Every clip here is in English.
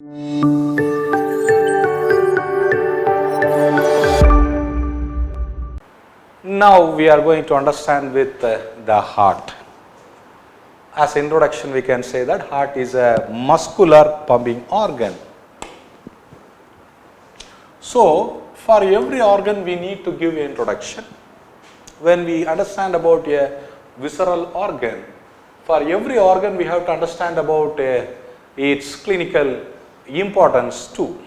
Now we are going to understand with the heart. As introduction, we can say that heart is a muscular pumping organ. So, for every organ we need to give an introduction. When we understand about a visceral organ, for every organ we have to understand about its clinical importance too.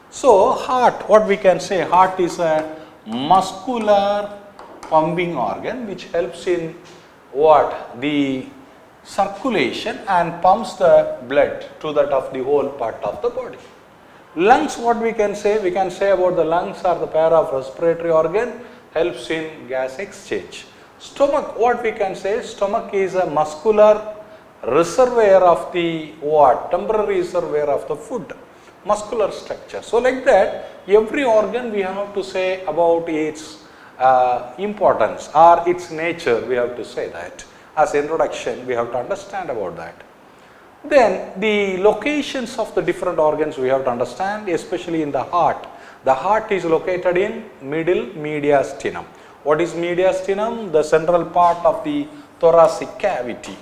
So, heart, what we can say, heart is a muscular pumping organ which helps in what? The circulation and pumps the blood to that of the whole part of the body. Lungs, what we can say? We can say about the lungs are the pair of respiratory organ, helps in gas exchange. Stomach, what we can say? Stomach is a muscular reservoir of the what? Temporary reservoir of the food, muscular structure. So, like that, every organ we have to say about its importance or its nature, we have to say that. As introduction, we have to understand about that. Then the locations of the different organs we have to understand, especially in the heart. The heart is located in middle mediastinum. What is mediastinum? The central part of the thoracic cavity.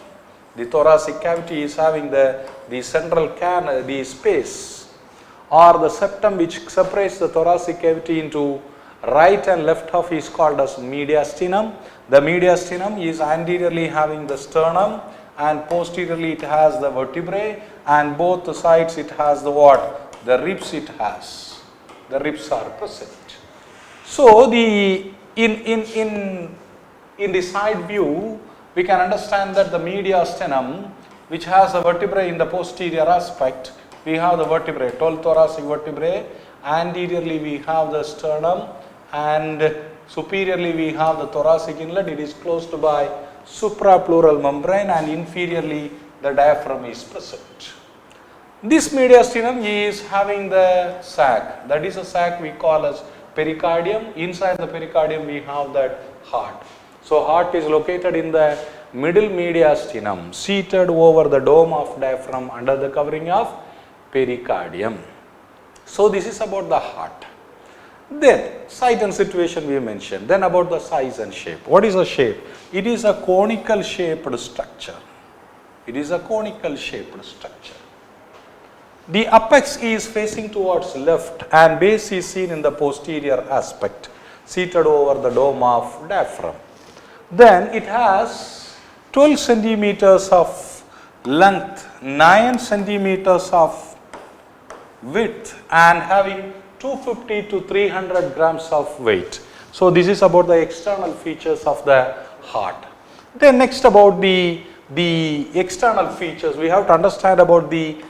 The thoracic cavity is having the central canal, the space or the septum which separates the thoracic cavity into right and left half is called as mediastinum. The mediastinum is anteriorly having the sternum and posteriorly it has the vertebrae, and both the sides it has the what? The ribs it has. The ribs are present. So, the in the side view we can understand that the mediastinum, which has the vertebrae in the posterior aspect, we have the vertebrae, 12 thoracic vertebrae, anteriorly we have the sternum and superiorly we have the thoracic inlet. It is closed by suprapleural membrane and inferiorly the diaphragm is present. This mediastinum is having the sac, that is a sac we call as pericardium. Inside the pericardium we have that heart. So, heart is located in the middle mediastinum, seated over the dome of diaphragm under the covering of pericardium. So, this is about the heart. Then site and situation we mentioned. Then about the size and shape. What is the shape? It is a conical shaped structure. It is a conical shaped structure. The apex is facing towards left and base is seen in the posterior aspect, seated over the dome of diaphragm. Then it has 12 centimeters of length, 9 centimeters of width and having 250 to 300 grams of weight. So, this is about the external features of the heart. Then next about the external features, we have to understand about the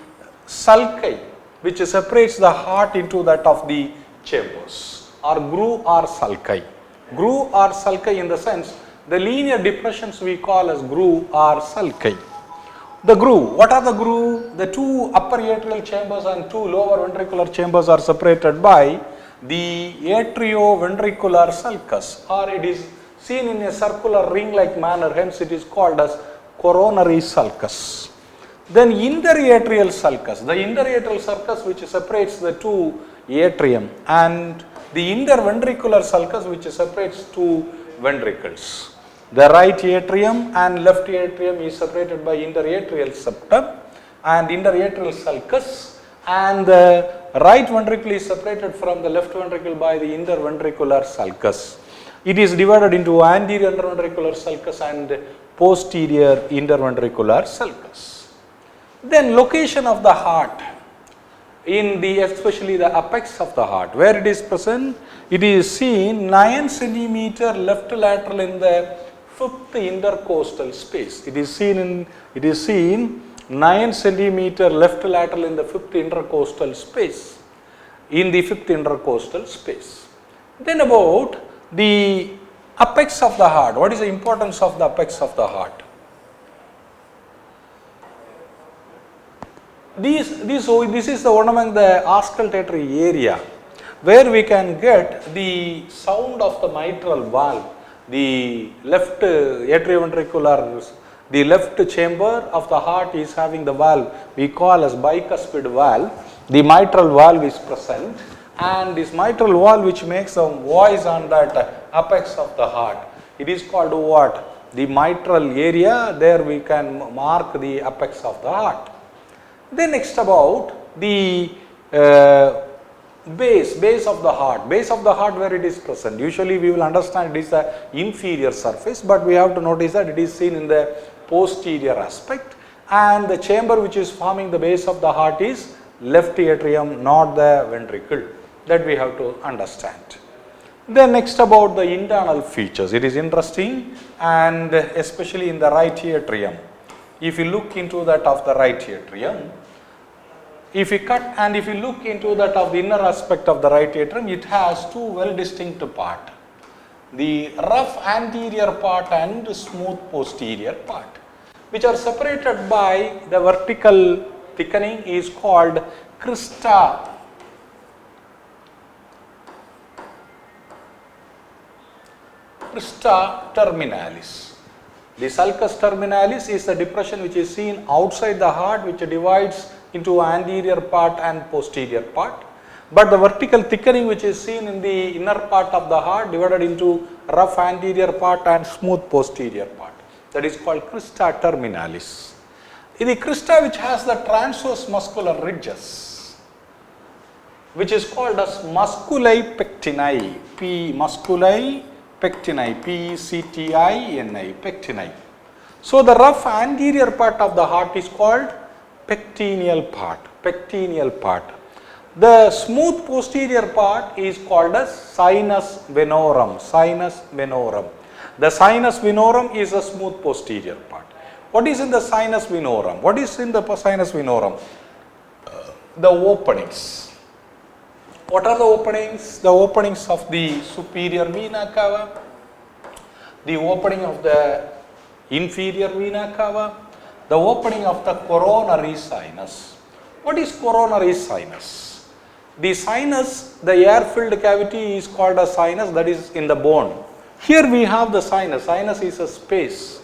sulci which separates the heart into that of the chambers, or groove or sulci. Groove or sulci in the sense the linear depressions we call as groove or sulci. The groove, what are the groove? The two upper atrial chambers and two lower ventricular chambers are separated by the atrioventricular sulcus, or it is seen in a circular ring like manner, hence it is called as coronary sulcus. Then interatrial sulcus, the interatrial sulcus which separates the two atrium, and the interventricular sulcus which separates two ventricles. The right atrium and left atrium is separated by interatrial septum and interatrial sulcus, and the right ventricle is separated from the left ventricle by the interventricular sulcus. It is divided into anterior interventricular sulcus and posterior interventricular sulcus. Then location of the heart, in the especially the apex of the heart, where it is present, it is seen 9 centimeter left lateral in the fifth intercostal space. It is seen 9 centimeter left lateral in the fifth intercostal space. Then about the apex of the heart. What is the importance of the apex of the heart? This is the one among the auscultatory area where we can get the sound of the mitral valve. The left atrioventricular, the left chamber of the heart is having the valve we call as bicuspid valve, the mitral valve is present, and this mitral valve which makes a voice on that apex of the heart, it is called what? The mitral area. There we can mark the apex of the heart. Then next about the base of the heart. Base of the heart, where it is present. Usually we will understand it is the inferior surface, but we have to notice that it is seen in the posterior aspect, and the chamber which is forming the base of the heart is left atrium, not the ventricle. That we have to understand. Then next about the internal features. It is interesting, and especially in the right atrium. If you look into that of the right atrium, if you cut and if you look into that of the inner aspect of the right atrium, it has two well distinct parts. The rough anterior part and smooth posterior part, which are separated by the vertical thickening, is called crista terminalis. The sulcus terminalis is the depression which is seen outside the heart, which divides into anterior part and posterior part, but the vertical thickening which is seen in the inner part of the heart divided into rough anterior part and smooth posterior part, that is called crista terminalis. The crista which has the transverse muscular ridges, which is called as musculi pectini, musculi pectini, P-E-C-T-I-N-I, pectini. So the rough anterior part of the heart is called pectineal part, The smooth posterior part is called as sinus venorum, The sinus venorum is a smooth posterior part. What is in the sinus venorum? The openings. What are the openings? The openings of the superior vena cava, the opening of the inferior vena cava, the opening of the coronary sinus. What is coronary sinus? The sinus, the air-filled cavity is called a sinus, that is in the bone. Here we have the sinus. Sinus is a space.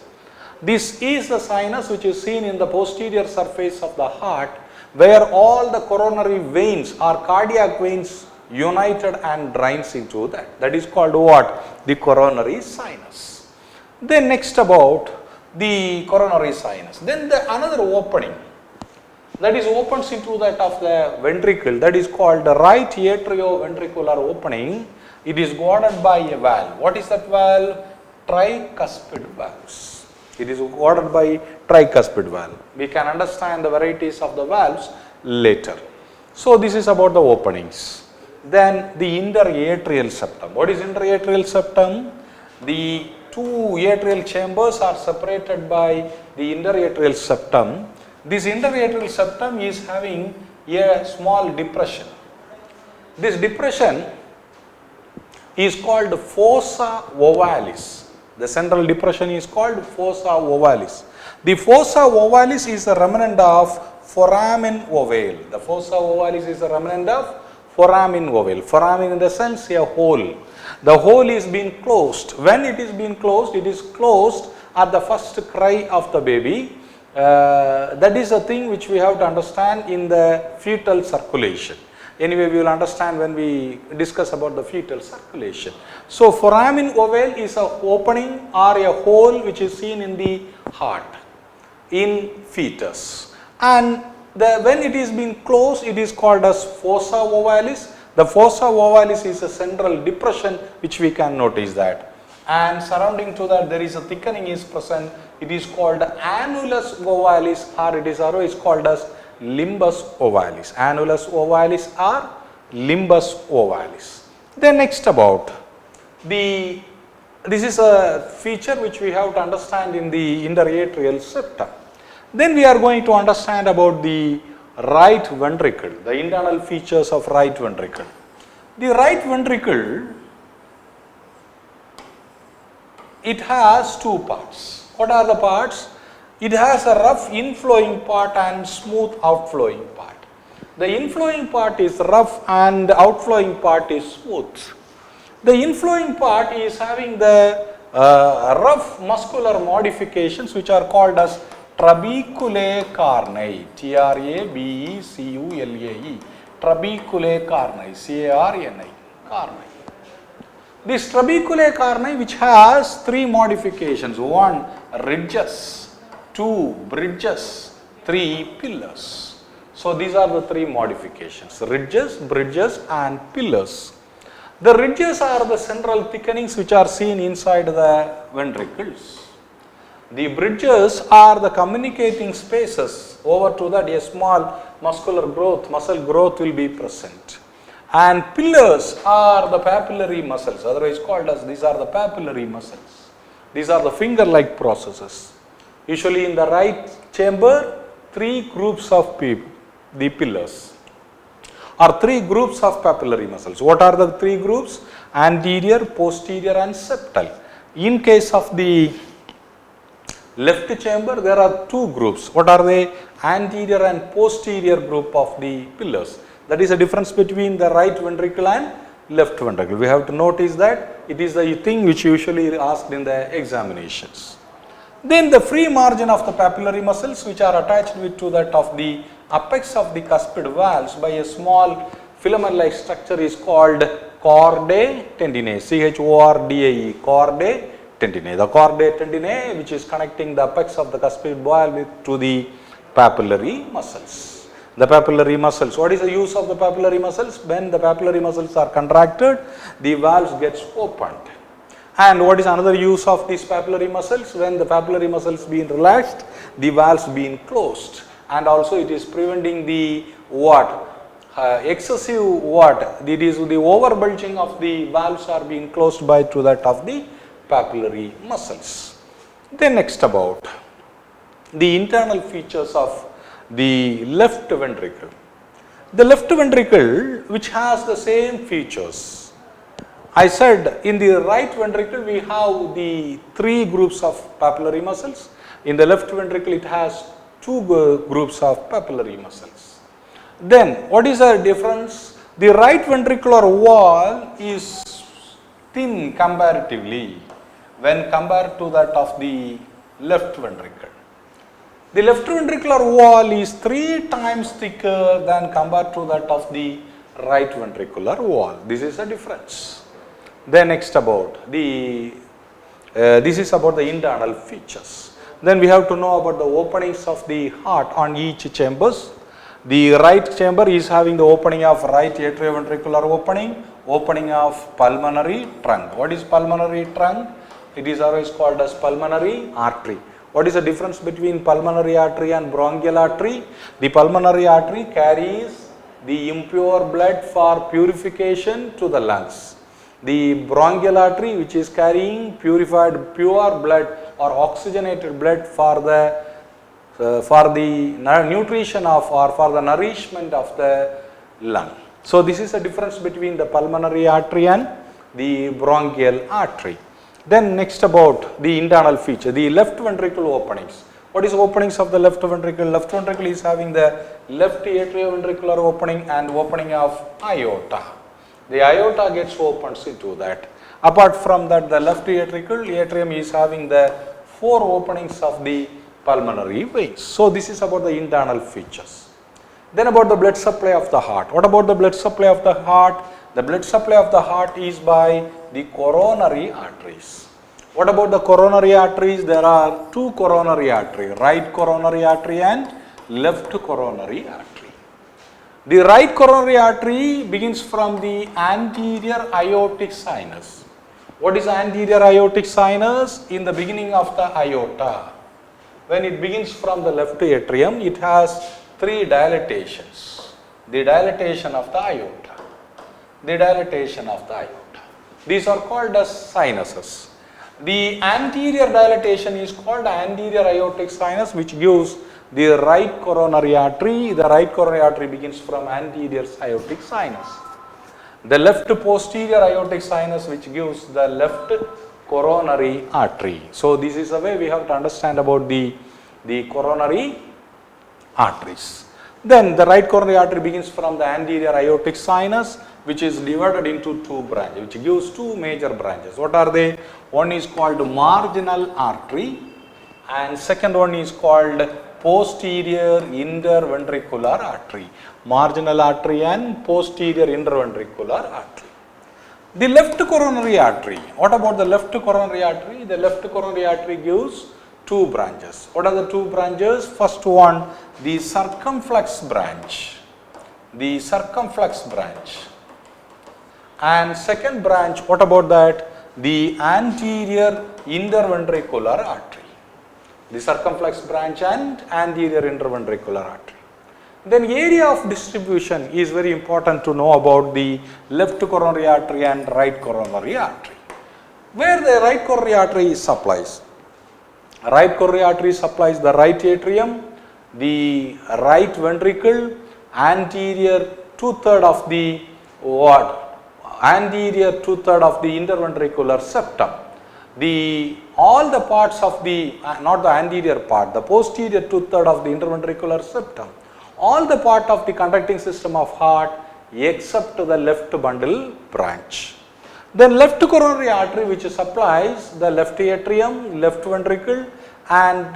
This is the sinus which is seen in the posterior surface of the heart, where all the coronary veins or cardiac veins united and drains into that. That is called what? The coronary sinus. Then next about the coronary sinus. Then another opening that is opens into that of the ventricle, that is called the right atrioventricular opening. It is guarded by a valve. What is that valve? Tricuspid valves. It is guarded by tricuspid valve. We can understand the varieties of the valves later. So this is about the openings. Then the interatrial septum. What is interatrial septum? The two atrial chambers are separated by the interatrial septum. This interatrial septum is having a small depression. This depression is called fossa ovalis. The central depression is called fossa ovalis. The fossa ovalis is a remnant of foramen ovale. The fossa ovalis is a remnant of foramen ovale. Foramen in the sense a hole. The hole is being closed. When it is being closed, it is closed at the first cry of the baby. That is a thing which we have to understand in the fetal circulation. Anyway, we will understand when we discuss about the fetal circulation. So, foramen ovale is a opening or a hole which is seen in the heart in fetus, and when it is being closed, it is called as fossa ovalis. The fossa ovalis is a central depression which we can notice that, and surrounding to that there is a thickening is present. It is called annulus ovalis, or it is otherwise called as limbus ovalis. Annulus ovalis or limbus ovalis. Then next about this is a feature which we have to understand in the interatrial septum. Then we are going to understand about the right ventricle, the internal features of right ventricle. The right ventricle, it has two parts. What are the parts? It has a rough inflowing part and smooth outflowing part. The inflowing part is rough and the outflowing part is smooth. The inflowing part is having the rough muscular modifications which are called as trabeculae carneae, Trabeculae, trabeculae carni, C-A-R-N-I, carni. This trabeculae carni, which has three modifications: 1, ridges; 2, bridges; 3, pillars. So these are the three modifications: ridges, bridges and pillars. The ridges are the central thickenings which are seen inside the ventricles. The bridges are the communicating spaces. Over to that a small muscular growth, muscle growth will be present. And pillars are the papillary muscles, otherwise called as, these are the papillary muscles. These are the finger-like processes. Usually in the right chamber, three groups of the pillars, or three groups of papillary muscles. What are the three groups? Anterior, posterior and septal. In case of the left chamber, there are two groups. What are they? Anterior and posterior group of the pillars. That is the difference between the right ventricle and left ventricle. We have to notice that it is the thing which usually is asked in the examinations. Then the free margin of the papillary muscles, which are attached to that of the apex of the cuspid valves by a small filament-like structure, is called chordae tendineae, C-H-O-R-D-A-E, chordae tendineae. The chordae tendineae, which is connecting the apex of the cuspid valve to the papillary muscles. The papillary muscles. What is the use of the papillary muscles? When the papillary muscles are contracted, the valves gets opened. And what is another use of these papillary muscles? When the papillary muscles being relaxed, the valves being closed. And also it is preventing the excessive it is the overbulging of the valves are being closed by to that of the papillary muscles. Then next about the internal features of the left ventricle. The left ventricle, which has the same features. I said in the right ventricle we have the three groups of papillary muscles. In the left ventricle it has two groups of papillary muscles. Then what is the difference? The right ventricular wall is thin comparatively when compared to that of the left ventricle. The left ventricular wall is 3 times thicker than compared to that of the right ventricular wall. This is the difference. Then next about the this is about the internal features. Then we have to know about the openings of the heart on each chambers. The right chamber is having the opening of right atrioventricular opening of pulmonary trunk. What is pulmonary trunk? It is always called as pulmonary artery. What is the difference between pulmonary artery and bronchial artery? The pulmonary artery carries the impure blood for purification to the lungs. The bronchial artery, which is carrying purified pure blood or oxygenated blood for the nutrition of or for the nourishment of the lung. So this is the difference between the pulmonary artery and the bronchial artery. Then next about the internal feature, the left ventricle openings. What is openings of the left ventricle? Left ventricle is having the left atrioventricular opening and opening of aorta. The aorta gets opened into that. Apart from that, the left atrium is having the 4 openings of the pulmonary veins. So this is about the internal features. Then about the blood supply of the heart. What about the blood supply of the heart? The blood supply of the heart is by the coronary arteries. What about the coronary arteries? There are 2 coronary arteries, right coronary artery and left coronary artery. The right coronary artery begins from the anterior aortic sinus. What is anterior aortic sinus? In the beginning of the aorta. When it begins from the left atrium, it has 3 dilatations. The dilatation of the aorta. The dilatation of the aorta. These are called as sinuses. The anterior dilatation is called anterior aortic sinus, which gives the right coronary artery. The right coronary artery begins from anterior aortic sinus. The left posterior aortic sinus, which gives the left coronary artery. So this is the way we have to understand about the coronary arteries. Then the right coronary artery begins from the anterior aortic sinus, which is divided into 2 branches, which gives 2 major branches. What are they? One is called marginal artery and second one is called posterior interventricular artery, marginal artery and posterior interventricular artery. The left coronary artery, what about the left coronary artery? The left coronary artery gives two branches. What are the two branches? First one, the circumflex branch, and second branch, what about that? The anterior interventricular artery, the circumflex branch and anterior interventricular artery. Then area of distribution is very important to know about the left coronary artery and right coronary artery. Where the right coronary artery supplies? Right coronary artery supplies the right atrium, the right ventricle, anterior two-third of the anterior two-third of the interventricular septum. All the parts of the, not the anterior part, the posterior two-third of the interventricular septum, all the part of the conducting system of heart except the left bundle branch. Then left coronary artery, which supplies the left atrium, left ventricle and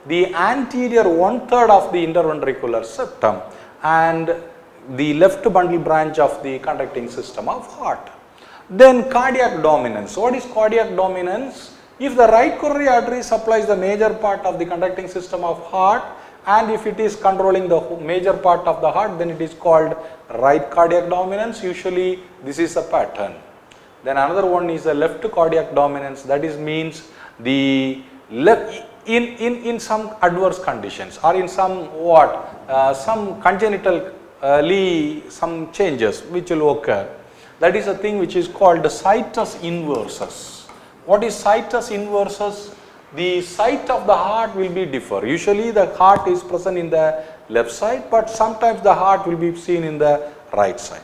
the anterior one-third of the interventricular septum and the left bundle branch of the conducting system of heart. Then cardiac dominance. What is cardiac dominance? If the right coronary artery supplies the major part of the conducting system of heart, and if it is controlling the major part of the heart, then it is called right cardiac dominance. Usually this is a pattern. Then another one is the left cardiac dominance, that is means the left in some adverse conditions or in some some congenitally some changes which will occur. That is a thing which is called the situs inversus. What is situs inversus? The site of the heart will be differ. Usually the heart is present in the left side, but sometimes the heart will be seen in the right side.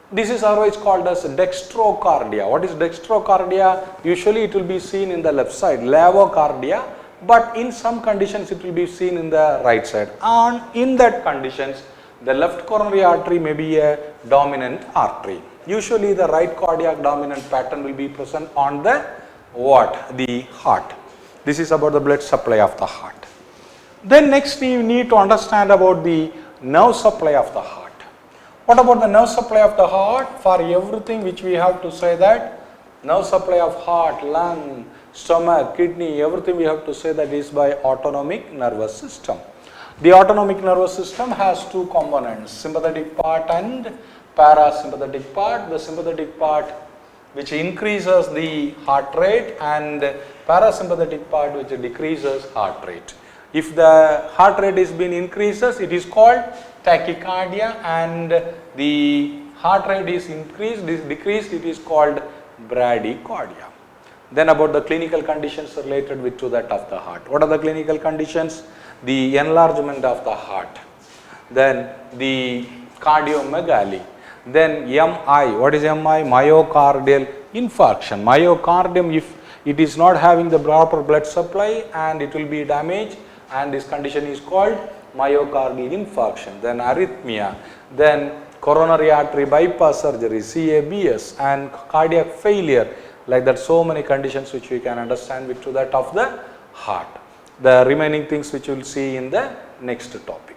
This is otherwise called as dextrocardia. What is dextrocardia? Usually it will be seen in the left side, levocardia, but in some conditions it will be seen in the right side. And in that conditions, the left coronary artery may be a dominant artery. Usually the right cardiac dominant pattern will be present on the the heart. This is about the blood supply of the heart. Then next we need to understand about the nerve supply of the heart. What about the nerve supply of the heart? For everything which we have to say that nerve supply of heart, lung, stomach, kidney, everything we have to say that is by autonomic nervous system. The autonomic nervous system has two components, sympathetic part and parasympathetic part. The sympathetic part which increases the heart rate and parasympathetic part which decreases heart rate. If the heart rate is being increases, it is called tachycardia, and the heart rate is decreased, it is called bradycardia. Then about the clinical conditions related with to that of the heart. What are the clinical conditions? The enlargement of the heart, then the cardiomegaly, then MI. What is MI? Myocardial infarction. Myocardium, if it is not having the proper blood supply and it will be damaged, and this condition is called myocardial infarction. Then arrhythmia, then coronary artery bypass surgery, CABS, and cardiac failure. Like that, so many conditions which we can understand with to that of the heart. The remaining things which we will see in the next topic.